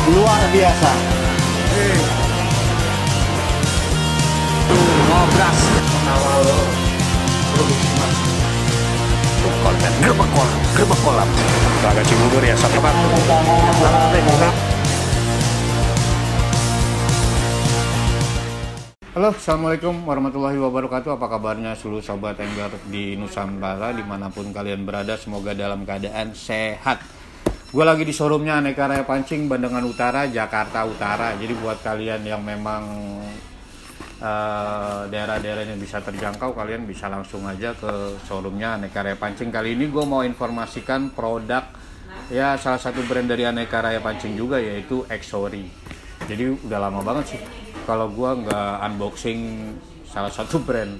luar biasa. Ngobras. Konten gerbek kolam. Agak Cibubur ya, satu Pak. Halo, assalamualaikum warahmatullahi wabarakatuh. Apa kabarnya seluruh sobat angler di Nusantara dimanapun kalian berada? Semoga dalam keadaan sehat. Gue lagi di showroomnya Aneka Raya Pancing Bandengan Utara, Jakarta Utara. Jadi buat kalian yang memang daerah-daerahnya bisa terjangkau, kalian bisa langsung aja ke showroomnya Aneka Raya Pancing. Kali ini gue mau informasikan produk ya salah satu brand dari Aneka Raya Pancing juga, yaitu Exory. Jadi udah lama banget sih kalau gue nggak unboxing salah satu brand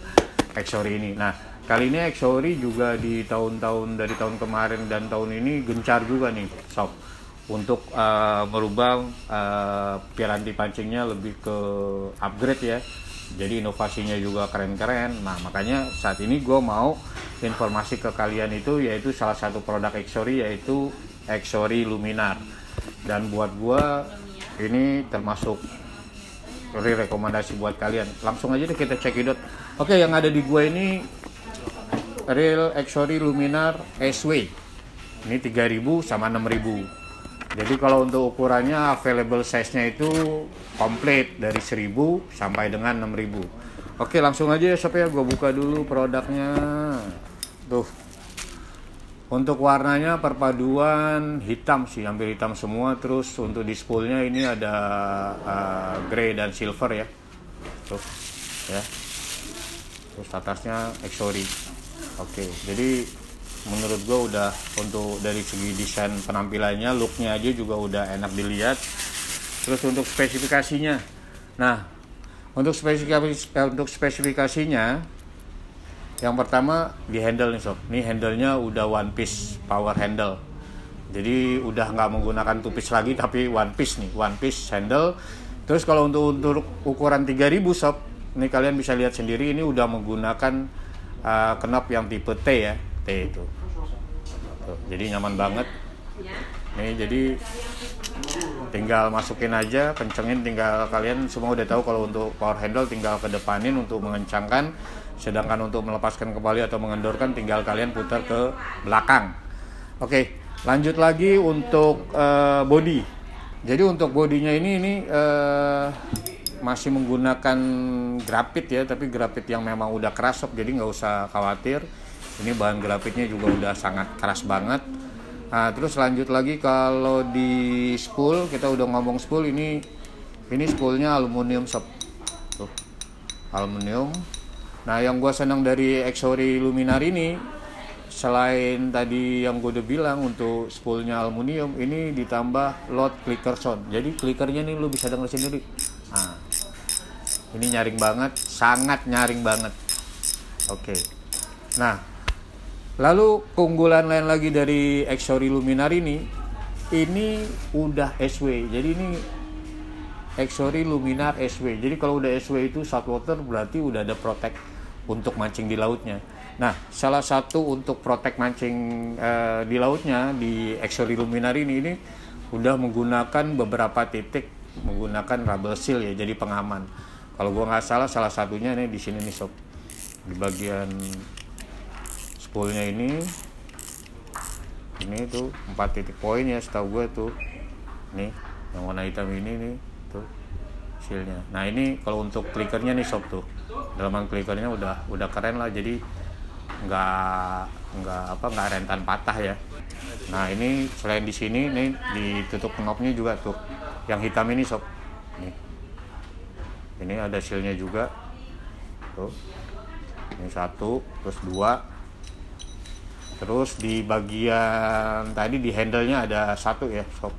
Exory ini. Nah, kali ini Exory juga di tahun-tahun dari tahun kemarin dan tahun ini gencar juga nih sob untuk merubah piranti pancingnya lebih ke upgrade ya. Jadi inovasinya juga keren-keren. Nah, makanya saat ini gue mau informasi ke kalian itu, yaitu salah satu produk Exory, yaitu Exory Luminar. Dan buat gue ini termasuk rekomendasi buat kalian. Langsung aja deh kita cekidot. Oke, yang ada di gue ini reel Exory Luminar SW. Ini 3000 sama 6000. Jadi kalau untuk ukurannya available size-nya itu komplit dari 1000 sampai dengan 6000. Oke, langsung aja ya sob ya, gue buka dulu produknya. Tuh. Untuk warnanya perpaduan hitam sih, hampir hitam semua. Terus untuk di spoolnya ini ada grey dan silver ya. Tuh, ya. Terus atasnya Exory. Oke, jadi menurut gue udah untuk dari segi desain penampilannya, looknya aja juga udah enak dilihat. Terus untuk spesifikasinya, nah untuk spesifikasinya, yang pertama di handle nih sob. Ini handlenya udah one piece power handle. Jadi udah nggak menggunakan two piece lagi, tapi one piece nih, one piece handle. Terus kalau untuk ukuran 3000 sob, ini kalian bisa lihat sendiri, ini udah menggunakan knop yang tipe T ya, T itu. Tuh, jadi nyaman banget. Nih jadi tinggal masukin aja, kencengin, tinggal kalian semua udah tahu kalau untuk power handle tinggal kedepanin untuk mengencangkan. Sedangkan untuk melepaskan kembali atau mengendorkan tinggal kalian putar ke belakang. Oke, lanjut lagi untuk body. Jadi untuk bodinya ini masih menggunakan grafit ya, tapi grafit yang memang udah keras sob, jadi nggak usah khawatir. Ini bahan grafitnya juga udah sangat keras banget. Nah, terus lanjut lagi kalau di spool, kita udah ngomong spool, ini spoolnya aluminium sob. Tuh, aluminium. Nah, yang gue senang dari Exory Luminar ini, selain tadi yang gue udah bilang untuk spoolnya aluminium, ini ditambah load clicker sound. Jadi clickernya nih lu bisa denger sendiri. Nah, ini nyaring banget, sangat nyaring banget. Oke. Nah, lalu keunggulan lain lagi dari Exory Luminar ini udah SW. Jadi ini Exory Luminar SW. Jadi kalau udah SW itu saltwater, berarti udah ada protect untuk mancing di lautnya. Nah, salah satu untuk protect mancing di lautnya di Exory Luminar ini udah menggunakan beberapa titik menggunakan rubber seal ya, jadi pengaman. Kalau gua nggak salah satunya nih di sini nih sob, di bagian spoolnya ini tuh 4 titik poin ya setahu gue tuh. Nih yang warna hitam ini nih tuh sealnya. Nah, ini kalau untuk clickernya nih sob tuh, dalaman clickernya udah keren lah, jadi nggak rentan patah ya. Nah, ini selain di sini nih ditutup knopnya juga tuh yang hitam ini sob. Nih, ini ada sealnya juga tuh. Ini 1, terus 2, terus di bagian tadi di handle-nya ada 1 ya sob.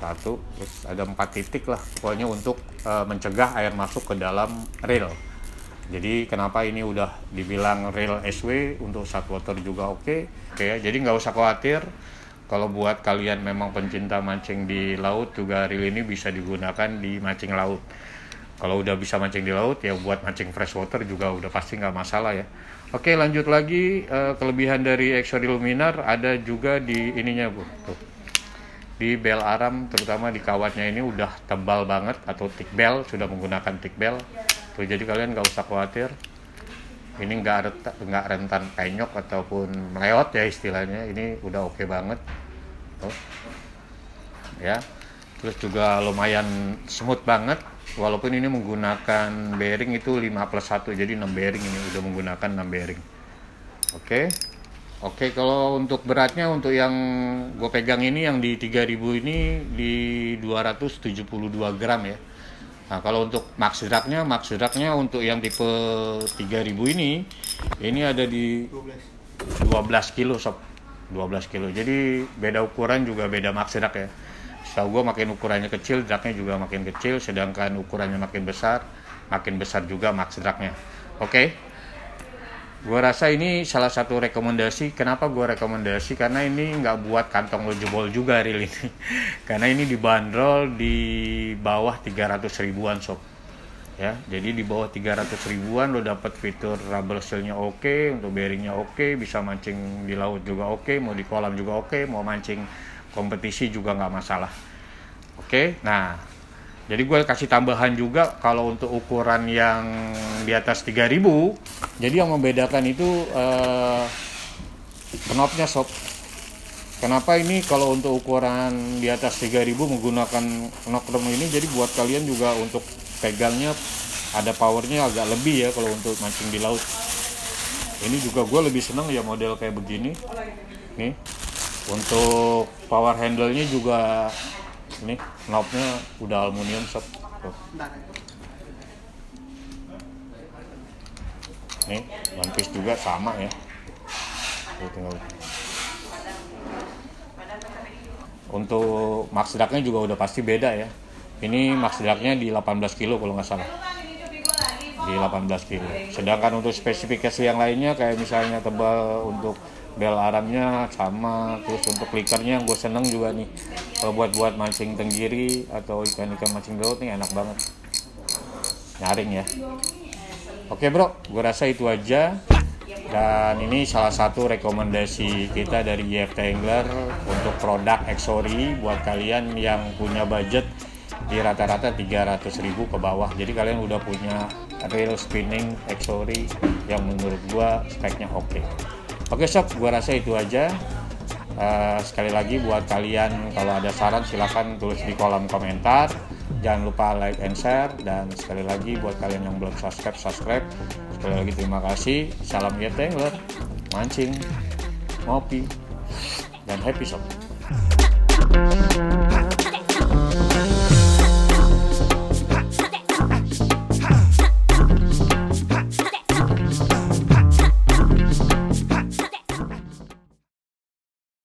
1, terus ada 4 titik lah pokoknya untuk mencegah air masuk ke dalam reel. Jadi kenapa ini udah dibilang reel SW, untuk saltwater juga oke ya. Jadi nggak usah khawatir. Kalau buat kalian memang pencinta mancing di laut juga, reel ini bisa digunakan di mancing laut. Kalau udah bisa mancing di laut ya buat mancing freshwater juga udah pasti nggak masalah ya. Oke, lanjut lagi, kelebihan dari Exory Luminar ada juga di ininya Bu. Tuh. di bel aram, terutama di kawatnya ini udah tebal banget, atau thick bel, sudah menggunakan thick bel. Tuh, jadi kalian nggak usah khawatir, ini nggak rentan penyok ataupun meleot ya istilahnya. Ini udah oke banget. Tuh. Ya, terus juga lumayan smooth banget, walaupun ini menggunakan bearing itu 5+1, jadi 6 bearing, ini udah menggunakan 6 bearing. Oke, kalau untuk beratnya, untuk yang gue pegang ini yang di 3000 ini di 272 gram ya. Nah, kalau untuk max dragnya untuk yang tipe 3000 ini ada di 12 kilo sob, 12 kilo. Jadi beda ukuran juga beda max drag ya. Setahu gue makin ukurannya kecil, dragnya juga makin kecil, sedangkan ukurannya makin besar juga max dragnya. Oke. Gue rasa ini salah satu rekomendasi. Kenapa gue rekomendasi? Karena ini nggak buat kantong lo jebol juga reel ini. Karena ini dibanderol di bawah 300 ribuan sob. Ya, jadi di bawah 300 ribuan lo dapat fitur rubber seal-nya oke, untuk bearingnya oke, bisa mancing di laut juga oke, mau di kolam juga oke, mau mancing kompetisi juga nggak masalah. Oke, nah jadi gue kasih tambahan juga kalau untuk ukuran yang di atas 3000, jadi yang membedakan itu knopnya sob. Kenapa ini kalau untuk ukuran di atas 3000 menggunakan knop ini, jadi buat kalian juga untuk pegangnya ada powernya agak lebih ya kalau untuk mancing di laut. Ini juga gue lebih seneng ya model kayak begini. Nih, untuk power handle-nya juga ini knopnya udah aluminium sob. Tuh. Nih, one piece juga sama ya. Tuh, tinggal. Untuk max drag-nya juga udah pasti beda ya. Ini max drag-nya di 18 kilo kalau nggak salah. Di 18 kilo. Sedangkan untuk spesifikasi yang lainnya kayak misalnya tebal, untuk bel aramnya sama, terus untuk clickernya yang gue seneng juga nih, kalau buat mancing tenggiri atau ikan-ikan mancing laut nih enak banget nyaring ya. Oke bro, gue rasa itu aja, dan ini salah satu rekomendasi kita dari YFT Angler untuk produk Exory buat kalian yang punya budget di rata-rata 300.000 ke bawah. Jadi kalian udah punya reel spinning Exory yang menurut gue speknya oke. Oke sob, gue rasa itu aja. Sekali lagi buat kalian kalau ada saran silahkan tulis di kolom komentar. Jangan lupa like and share. Dan sekali lagi buat kalian yang belum subscribe. Sekali lagi terima kasih. Salam YFT Angler, mancing, ngopi, dan happy sob.